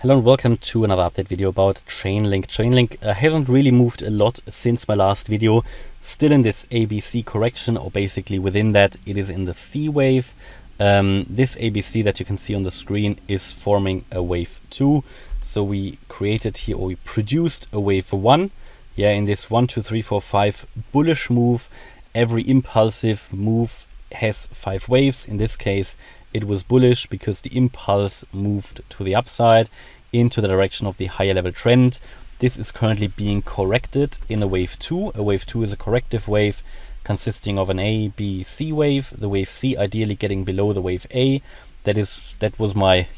Hello and welcome to another update video about Chainlink. Chainlink hasn't really moved a lot since my last video. Still in this ABC correction, or basically within that it is in the C wave. This ABC that you can see on the screen is forming a wave 2. So we created here, or we produced a wave 1. Yeah, in this 1, 2, 3, 4, 5 bullish move, every impulsive move has 5 waves. In this case it was bullish because the impulse moved to the upside into the direction of the higher level trend. This is currently being corrected in a wave 2. A wave 2 is a corrective wave consisting of an A, B, C wave. The wave C ideally getting below the wave A. That was my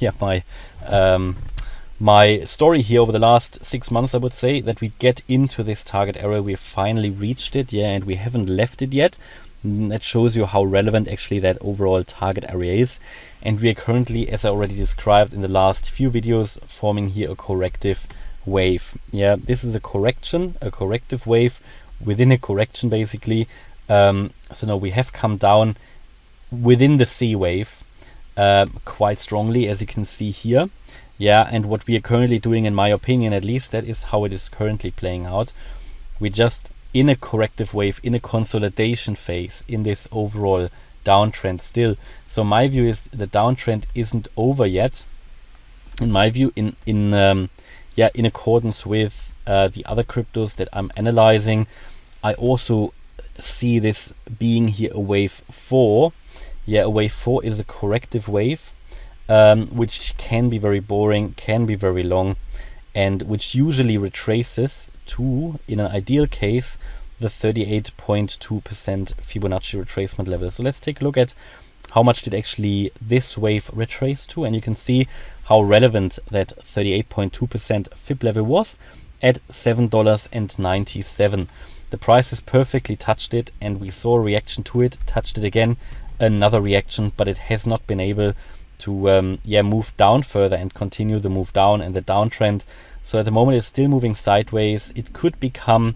my story here over the last 6 months, I would say, that we get into this target area. We finally reached it, yeah, and we haven't left it yet. That shows you how relevant actually that overall target area is. And we are currently, as I already described in the last few videos, forming here a corrective wave. Yeah, this is a correction, a corrective wave within a correction basically. So now we have come down within the C wave quite strongly, as you can see here. Yeah, and what we are currently doing, in my opinion at least, that is how it is currently playing out. We just in a corrective wave, in a consolidation phase, in this overall downtrend still. So my view is the downtrend isn't over yet. In my view, in accordance with the other cryptos that I'm analyzing, I also see this being here a wave 4. Yeah, a wave 4 is a corrective wave, which can be very boring, can be very long, and which usually retraces to, in an ideal case, the 38.2% Fibonacci retracement level. So let's take a look at how much did actually this wave retrace to, and you can see how relevant that 38.2% Fib level was at $7.97. The price has perfectly touched it, and we saw a reaction to it, touched it again, another reaction, but it has not been able to move down further and continue the move down and the downtrend. So at the moment it's still moving sideways. It could become,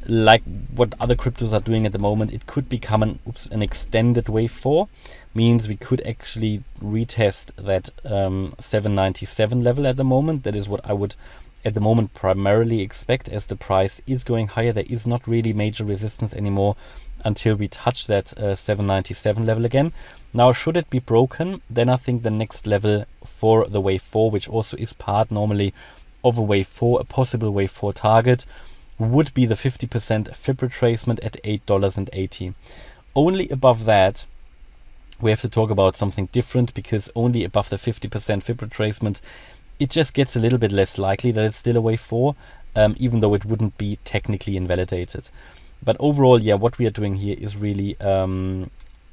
like what other cryptos are doing at the moment, it could become an extended wave 4. Means we could actually retest that 797 level at the moment. That is what I would at the moment primarily expect, as the price is going higher. There is not really major resistance anymore until we touch that 797 level again. Now, should it be broken, then I think the next level for the wave 4, which also is part normally of a wave 4, a possible wave 4 target, would be the 50% Fib retracement at $8.80. Only above that, we have to talk about something different, because only above the 50% Fib retracement, it just gets a little bit less likely that it's still a wave 4, even though it wouldn't be technically invalidated. But overall, yeah, what we are doing here is really,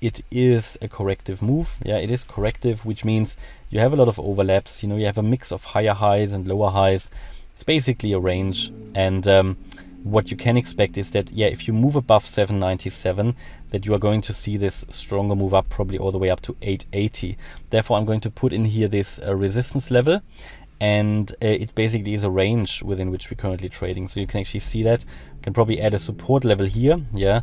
it is a corrective move. Yeah, it is corrective, which means you have a lot of overlaps. You know, you have a mix of higher highs and lower highs. It's basically a range. And what you can expect is that, yeah, if you move above 797, that you are going to see this stronger move up, probably all the way up to 880. Therefore, I'm going to put in here this resistance level. And it basically is a range within which we're currently trading. So you can actually see that. You can probably add a support level here, yeah,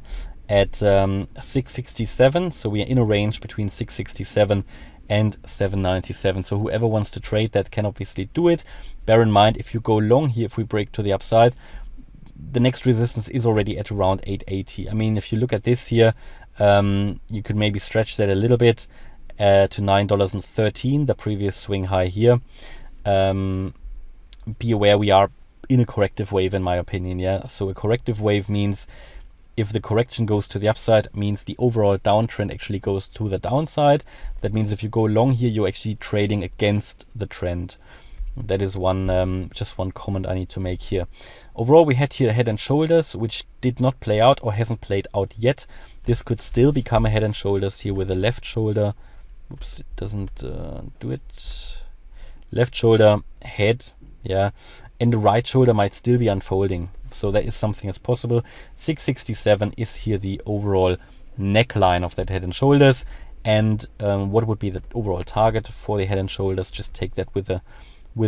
at 667. So we are in a range between 667 and 797. So whoever wants to trade that can obviously do it. Bear in mind, if you go long here, if we break to the upside, the next resistance is already at around 880. I mean, if you look at this here, you could maybe stretch that a little bit to $9.13, the previous swing high here. Be aware we are in a corrective wave, in my opinion. Yeah, so a corrective wave means if the correction goes to the upside, means the overall downtrend actually goes to the downside. That means if you go long here, you're actually trading against the trend. That is one just one comment I need to make here. Overall, we had here Head and Shoulders, which did not play out or hasn't played out yet. This could still become a Head and Shoulders here with the left shoulder. Oops, it doesn't do it. Left shoulder, head, yeah, and the right shoulder might still be unfolding. So that is something that's possible. 667 is here the overall neckline of that Head and Shoulders. And what would be the overall target for the Head and Shoulders? Just take that with a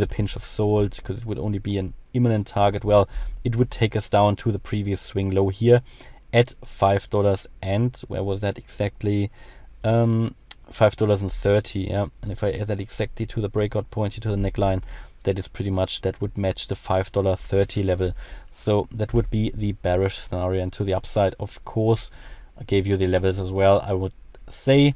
pinch of salt, because it would only be an imminent target. Well, it would take us down to the previous swing low here at $5, and where was that exactly? $5.30, yeah. And if I add that exactly to the breakout point, to the neckline, that is pretty much, that would match the $5.30 level. So that would be the bearish scenario. And to the upside, of course, I gave you the levels as well. I would say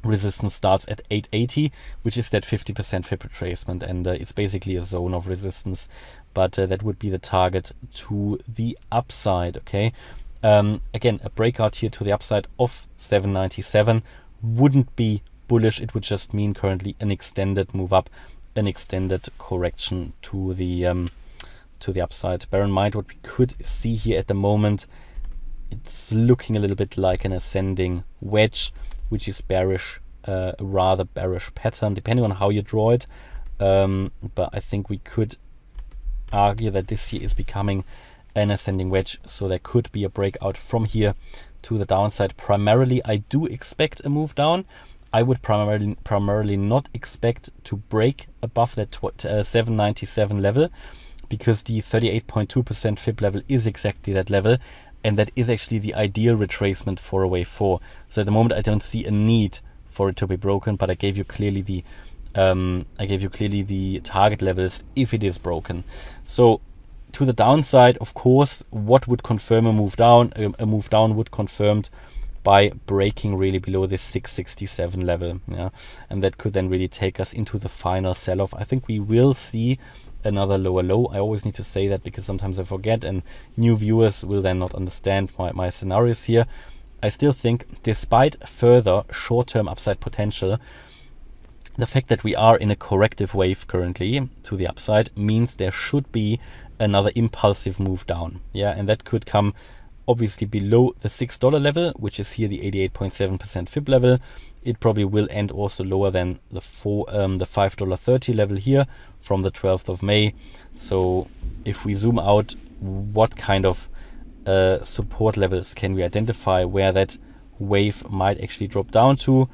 resistance starts at 880, which is that 50% fib retracement, and it's basically a zone of resistance, but that would be the target to the upside. Okay, again, a breakout here to the upside of 797 wouldn't be bullish. It would just mean currently an extended move up, an extended correction to the upside. Bear in mind what we could see here at the moment. It's looking a little bit like an ascending wedge, which is bearish, a rather bearish pattern, depending on how you draw it. But I think we could argue that this here is becoming an ascending wedge, so there could be a breakout from here to the downside. Primarily, I do expect a move down. I would primarily not expect to break above that 797 level, because the 38.2% fib level is exactly that level. And that is actually the ideal retracement for a wave 4. So at the moment, I don't see a need for it to be broken, but I gave you clearly the target levels if it is broken. So to the downside, of course, what would confirm a move down? A move down would confirmed by breaking really below this 667 level. Yeah, and that could then really take us into the final sell-off. I think we will see another lower low. I always need to say that because sometimes I forget, and new viewers will then not understand my scenarios here. I still think, despite further short-term upside potential, the fact that we are in a corrective wave currently to the upside means there should be another impulsive move down. Yeah, and that could come obviously below the $6 level, which is here the 88.7% fib level. It probably will end also lower than the $5.30 level here from the 12th of May. So if we zoom out, what kind of support levels can we identify where that wave might actually drop down to?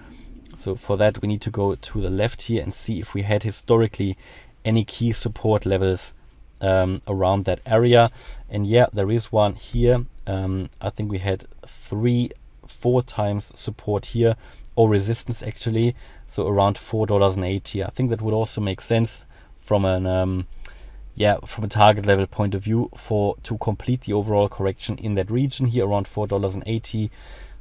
So for that, we need to go to the left here and see if we had historically any key support levels around that area. And yeah, there is one here. I think we had 3-4 times support here, or resistance actually, so around $4.80. I think that would also make sense from an from a target level point of view to complete the overall correction in that region here around $4.80.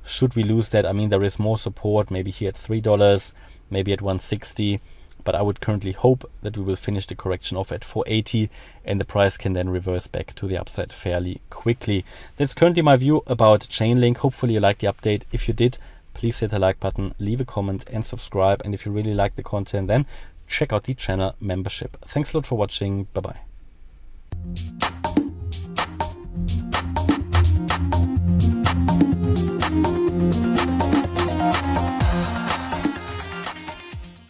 Should we lose that, I mean, there is more support, maybe here at $3, maybe at $1.60, but I would currently hope that we will finish the correction off at $4.80 and the price can then reverse back to the upside fairly quickly. That's currently my view about Chainlink. Hopefully you liked the update. If you did, please hit the like button, leave a comment and subscribe. And if you really like the content, then check out the channel membership. Thanks a lot for watching. Bye bye.